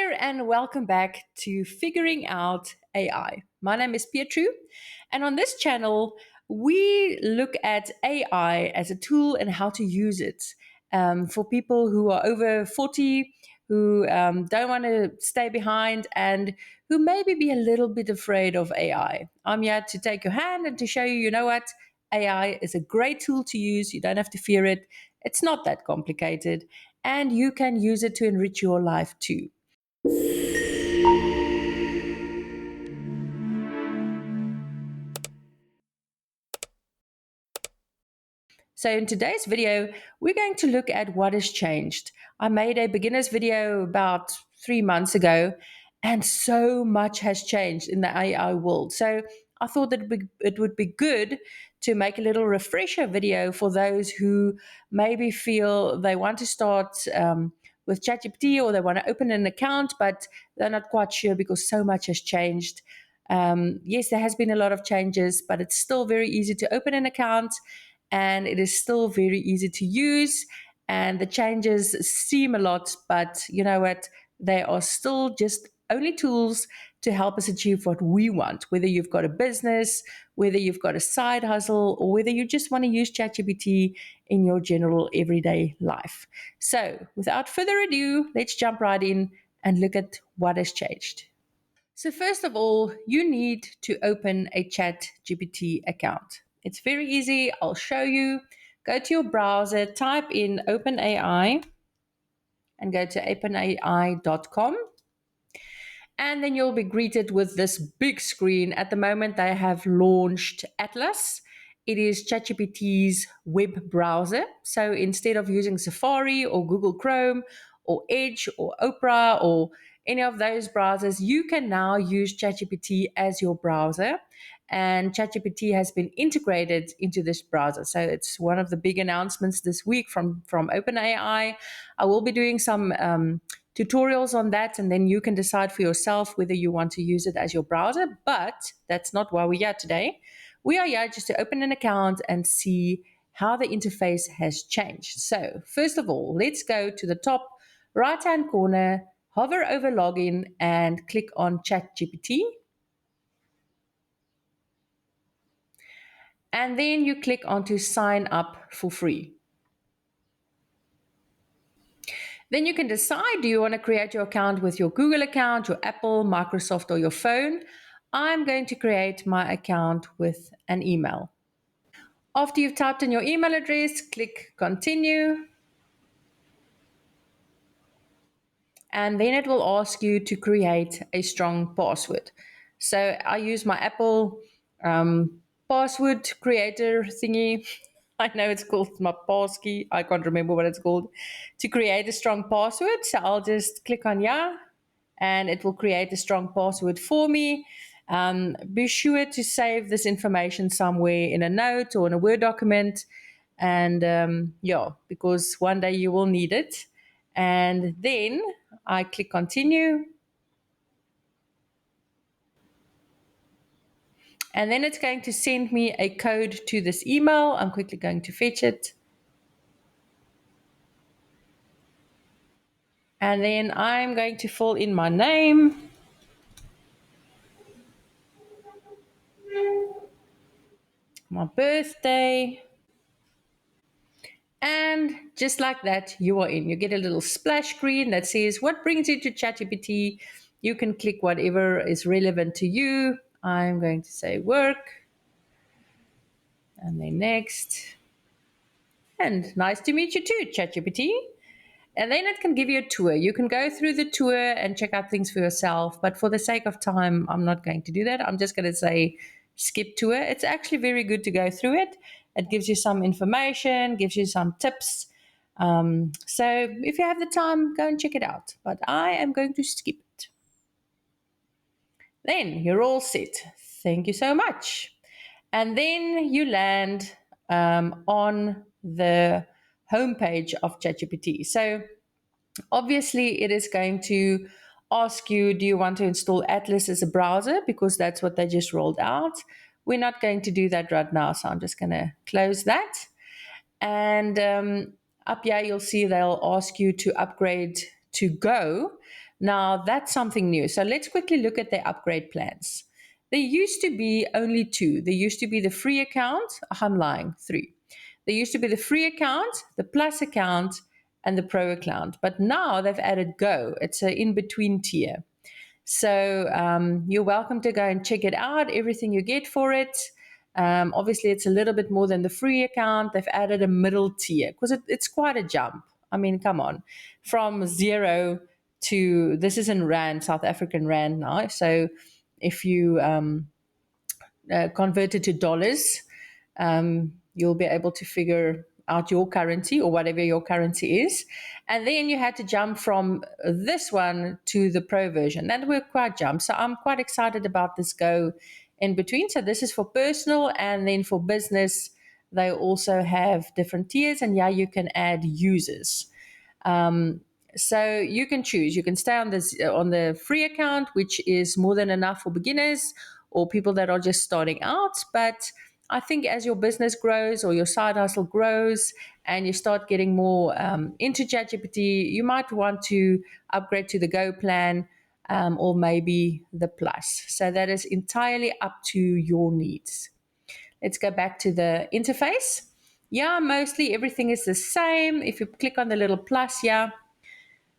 there, and welcome back to Figuring Out AI. My name is Pietru, and on this channel, we look at AI as a tool and how to use it for people who are over 40, who don't want to stay behind, and who maybe be a little bit afraid of AI. I'm here to take your hand and to show you, you know what? AI is a great tool to use. You don't have to fear it. It's not that complicated, and you can use it to enrich your life too. So in today's video, we're going to look at what has changed. I made a beginner's video about 3 months ago, and so much has changed in the AI world. So I thought that it would be good to make a little refresher video for those who maybe feel they want to start with ChatGPT, or they want to open an account, but they're not quite sure because so much has changed. Yes, there has been a lot of changes, but it's still very easy to open an account, and it is still very easy to use. And the changes seem a lot, but you know what? They are still just only tools to help us achieve what we want, whether you've got a business, whether you've got a side hustle, or whether you just want to use ChatGPT in your general everyday life. So, without further ado, let's jump right in and look at what has changed. So, first of all, you need to open a ChatGPT account. It's very easy. I'll show you. Go to your browser, type in OpenAI, and go to openai.com. And then you'll be greeted with this big screen. At the moment, they have launched Atlas. It is ChatGPT's web browser. So instead of using Safari or Google Chrome or Edge or Opera or any of those browsers, you can now use ChatGPT as your browser. And ChatGPT has been integrated into this browser. So it's one of the big announcements this week from OpenAI. I will be doing some tutorials on that, and then you can decide for yourself whether you want to use it as your browser. But that's not why we're here today. We are here just to open an account and see how the interface has changed. So first of all, let's go to the top right hand corner, hover over login, and click on ChatGPT. And then you click on to sign up for free. Then you can decide, do you want to create your account with your Google account, your Apple, Microsoft, or your phone? I'm going to create my account with an email. After you've typed in your email address, click continue. And then it will ask you to create a strong password. So I use my Apple password creator thingy. I know it's called my passkey. I can't remember what it's called. To create a strong password. So I'll just click on yeah, and it will create a strong password for me. Be sure to save this information somewhere in a note or in a Word document. And yeah, because one day you will need it. And then I click continue. And then it's going to send me a code to this email. I'm quickly going to fetch it. And then I'm going to fill in my name, my birthday, and just like that, you are in. You get a little splash screen that says, what brings you to ChatGPT? You can click whatever is relevant to you. I'm going to say work, and then next. And nice to meet you too, ChatGPT. And then it can give you a tour. You can go through the tour and check out things for yourself. But for the sake of time, I'm not going to do that. I'm just going to say skip tour. It's actually very good to go through it. It gives you some information, gives you some tips. So if you have the time, go and check it out. But I am going to skip it. Then you're all set. Thank you so much. And then you land on the homepage of ChatGPT. So obviously, it is going to ask you, do you want to install Atlas as a browser? Because that's what they just rolled out. We're not going to do that right now, so I'm just going to close that. And up here, you'll see they'll ask you to upgrade to Go. Now, that's something new. So let's quickly look at their upgrade plans. There used to be only two. There used to be the free account. I'm lying, three. There used to be the free account, the plus account, and the pro account. But now they've added Go. It's an in between tier. So you're welcome to go and check it out, everything you get for it. Obviously, it's a little bit more than the free account. They've added a middle tier because it's quite a jump. I mean, come on, from zero to this is in Rand, South African Rand now. So if you convert it to dollars, you'll be able to figure out your currency or whatever your currency is. And then you had to jump from this one to the pro version. That were quite jumps. So I'm quite excited about this Go in between. So this is for personal, and then for business, they also have different tiers, and yeah, you can add users. So you can choose. You can stay on the free account, which is more than enough for beginners or people that are just starting out. But I think as your business grows or your side hustle grows and you start getting more into ChatGPT, you might want to upgrade to the Go plan, or maybe the Plus. So that is entirely up to your needs. Let's go back to the interface. Yeah, mostly everything is the same. If you click on the little plus, yeah,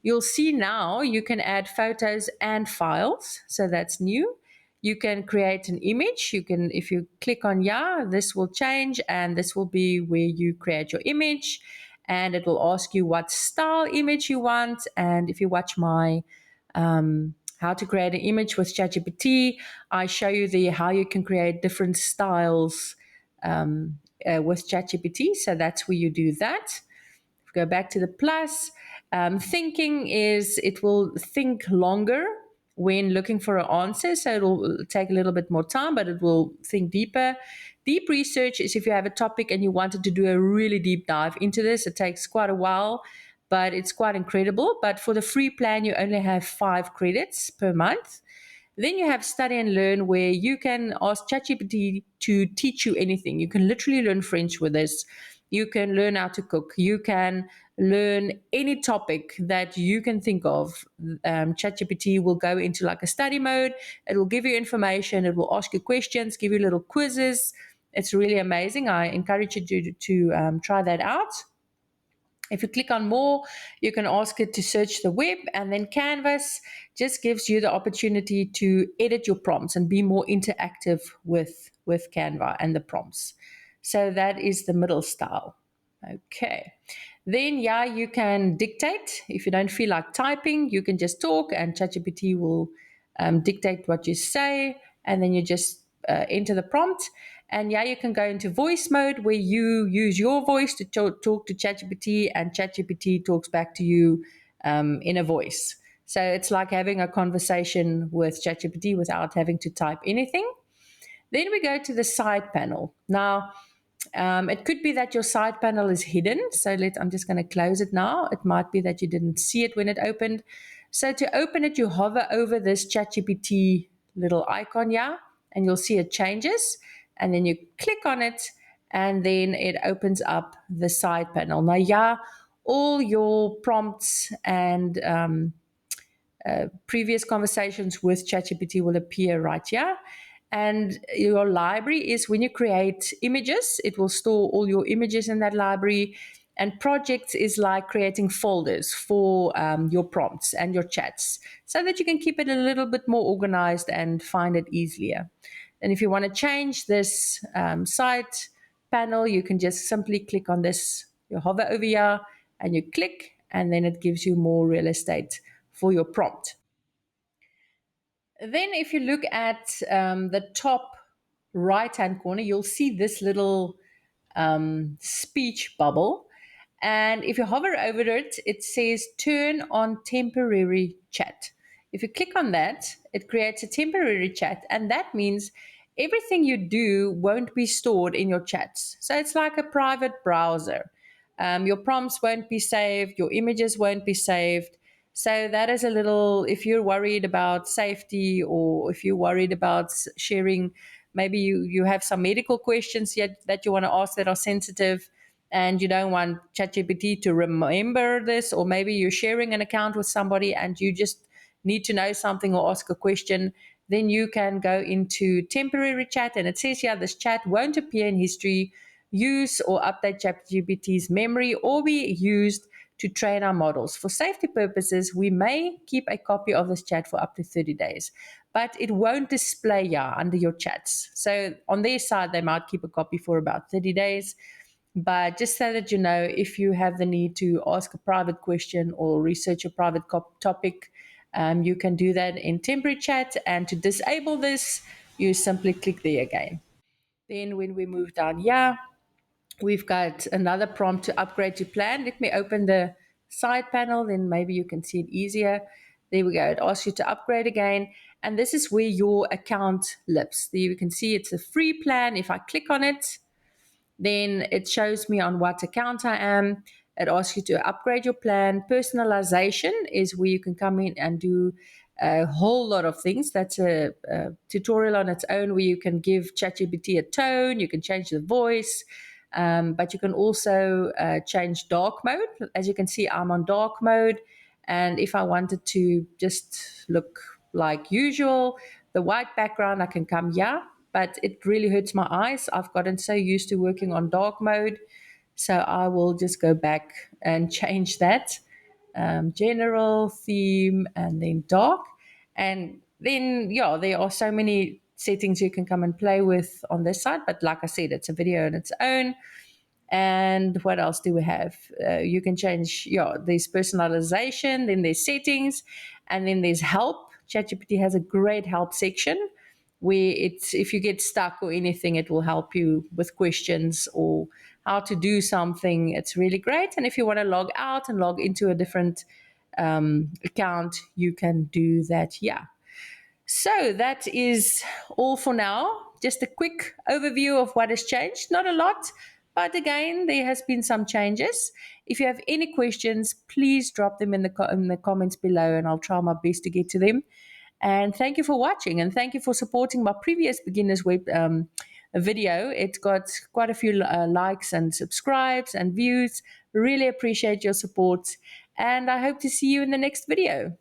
you'll see now you can add photos and files. So that's new. You can create an image. You can, if you click on yeah, this will change, and this will be where you create your image, and it will ask you what style image you want. And if you watch my how to create an image with ChatGPT, I show you the how you can create different styles with ChatGPT. So that's where you do that. Go back to the plus. Thinking is it will think longer when looking for an answer. So it will take a little bit more time, but it will think deeper. Deep research is if you have a topic and you wanted to do a really deep dive into this. It takes quite a while, but it's quite incredible. But for the free plan, you only have 5 credits per month. Then you have study and learn, where you can ask ChatGPT to teach you anything. You can literally learn French with this. You can learn how to cook. You can learn any topic that you can think of. ChatGPT will go into like a study mode. It will give you information. It will ask you questions, give you little quizzes. It's really amazing. I encourage you to try that out. If you click on more, you can ask it to search the web, and then Canvas just gives you the opportunity to edit your prompts and be more interactive with Canva and the prompts. So that is the middle style. Okay. Then, yeah, you can dictate. If you don't feel like typing, you can just talk, and ChatGPT will dictate what you say, and then you just enter the prompt. And yeah, you can go into voice mode, where you use your voice to talk to ChatGPT, and ChatGPT talks back to you in a voice. So it's like having a conversation with ChatGPT without having to type anything. Then we go to the side panel. Now, it could be that your side panel is hidden. So I'm just going to close it now. It might be that you didn't see it when it opened. So to open it, you hover over this ChatGPT little icon, yeah, and you'll see it changes. And then you click on it, and then it opens up the side panel. Now, yeah, all your prompts and previous conversations with ChatGPT will appear right here. And your library is when you create images, it will store all your images in that library. And projects is like creating folders for your prompts and your chats, so that you can keep it a little bit more organized and find it easier. And if you want to change this side panel, you can just simply click on this. You hover over here and you click, and then it gives you more real estate for your prompt. Then, if you look at the top right hand corner, you'll see this little speech bubble. And if you hover over it, it says turn on temporary chat. If you click on that, it creates a temporary chat, and that means everything you do won't be stored in your chats. So it's like a private browser. Your prompts won't be saved, your images won't be saved. So that is a little, if you're worried about safety, or if you're worried about sharing, maybe you have some medical questions yet that you want to ask that are sensitive, and you don't want ChatGPT to remember this, or maybe you're sharing an account with somebody and you just need to know something or ask a question, then you can go into temporary chat. And it says here this chat won't appear in history, use or update ChatGPT's memory, or be used to train our models. For safety purposes, we may keep a copy of this chat for up to 30 days, but it won't display under your chats. So on their side, they might keep a copy for about 30 days. But just so that you know, if you have the need to ask a private question or research a private topic, you can do that in temporary chat. And to disable this, you simply click there again. Then when we move down here, we've got another prompt to upgrade your plan. Let me open the side panel, then maybe you can see it easier. There we go. It asks you to upgrade again. And this is where your account lives. There you can see it's a free plan. If I click on it, then it shows me on what account I am. It asks you to upgrade your plan. Personalization is where you can come in and do a whole lot of things. That's a tutorial on its own where you can give ChatGPT a tone, you can change the voice, but you can also change dark mode. As you can see, I'm on dark mode. And if I wanted to just look like usual, the white background, I can come here, but it really hurts my eyes. I've gotten so used to working on dark mode. So I will just go back and change that. General, theme, and then dark. And then, yeah, there are so many settings you can come and play with on this side. But like I said, it's a video on its own. And what else do we have? You can change, yeah, there's personalization, then there's settings, and then there's help. ChatGPT has a great help section where it's if you get stuck or anything, it will help you with questions or how to do something. It's really great. And if you want to log out and log into a different account, you can do that here. So that is all for now. Just a quick overview of what has changed. Not a lot, but again, there has been some changes. If you have any questions, please drop them in the comments below, and I'll try my best to get to them. And thank you for watching, and thank you for supporting my previous beginners web video. It's got quite a few likes and subscribes and views. Really appreciate your support, and I hope to see you in the next video.